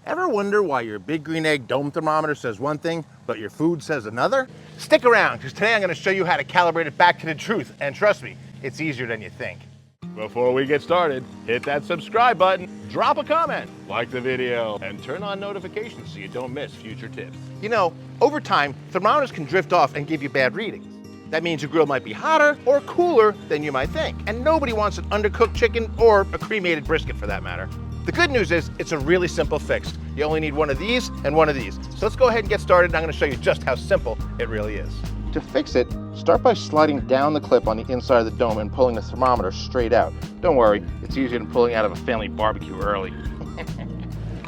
Ever wonder why your big green egg dome thermometer says one thing, but your food says another? Stick around, because today I'm going to show you how to calibrate it back to the truth. And trust me, it's easier than you think. Before we get started, hit that subscribe button, drop a comment, like the video, and turn on notifications so you don't miss future tips. You know, over time, thermometers can drift off and give you bad readings. That means your grill might be hotter or cooler than you might think. And nobody wants an undercooked chicken or a cremated brisket for that matter. The good news is it's a really simple fix. You only need one of these and one of these. So let's go ahead and get started, and I'm going to show you just how simple it really is. To fix it, start by sliding down the clip on the inside of the dome and pulling the thermometer straight out. Don't worry, it's easier than pulling out of a family barbecue early.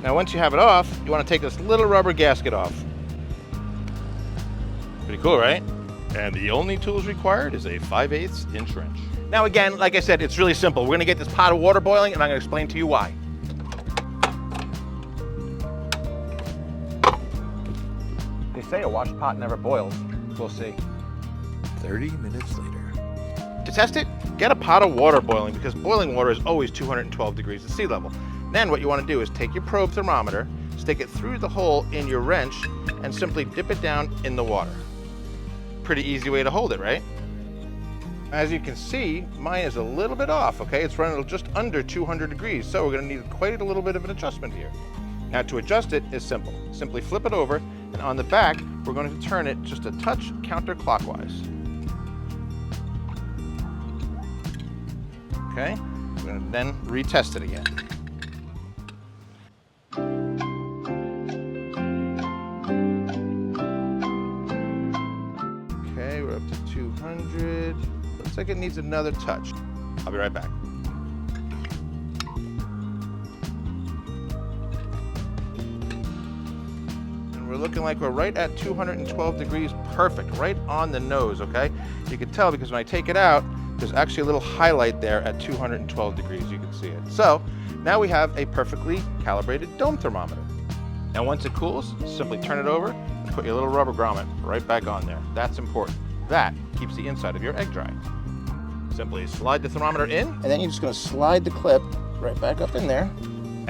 Now once you have it off, you want to take this little rubber gasket off. Pretty cool, right? And the only tools required is a 5/8 inch wrench. Now again, like I said, it's really simple. We're going to get this pot of water boiling, and I'm going to explain to you why. They say a washed pot never boils. We'll see. 30 minutes later. To test it, get a pot of water boiling, because boiling water is always 212 degrees at sea level. Then what you want to do is take your probe thermometer, stick it through the hole in your wrench, and simply dip it down in the water. Pretty easy way to hold it, right? As you can see, mine is a little bit off, okay? It's running just under 200 degrees, so we're going to need quite a little bit of an adjustment here. Now to adjust it is simple. Simply flip it over, and on the back, we're going to turn it just a touch counterclockwise. Okay, we're going to then retest it again. Okay, we're up to 200. Looks like it needs another touch. I'll be right back. We're looking like we're right at 212 degrees, perfect, right on the nose, okay? You can tell because when I take it out, there's actually a little highlight there at 212 degrees, you can see it. So now we have a perfectly calibrated dome thermometer. And once it cools, simply turn it over and put your little rubber grommet right back on there. That's important. That keeps the inside of your egg dry. Simply slide the thermometer in, and then you're just gonna slide the clip right back up in there.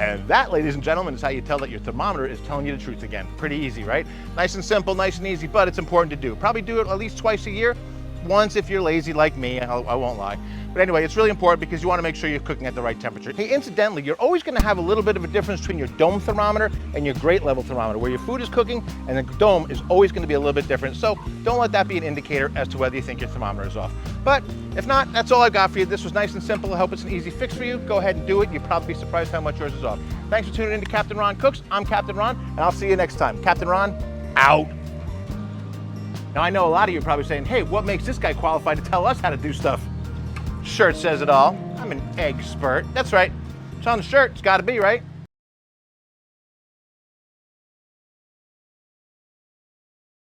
And that, ladies and gentlemen, is how you tell that your thermometer is telling you the truth again. Pretty easy, right? Nice and simple, nice and easy, but it's important to do. Probably do it at least twice a year. Once if you're lazy like me, I won't lie. But anyway, it's really important because you want to make sure you're cooking at the right temperature. Hey, incidentally, you're always going to have a little bit of a difference between your dome thermometer and your grate level thermometer, where your food is cooking and the dome is always going to be a little bit different. So don't let that be an indicator as to whether you think your thermometer is off. But if not, that's all I've got for you. This was nice and simple. I hope it's an easy fix for you. Go ahead and do it. You'll probably be surprised how much yours is off. Thanks for tuning in to Captain Ron Cooks. I'm Captain Ron, and I'll see you next time. Captain Ron, out. Now, I know a lot of you are probably saying, hey, what makes this guy qualified to tell us how to do stuff? Shirt says it all. I'm an egg-spert. That's right. It's on the shirt. It's got to be, right?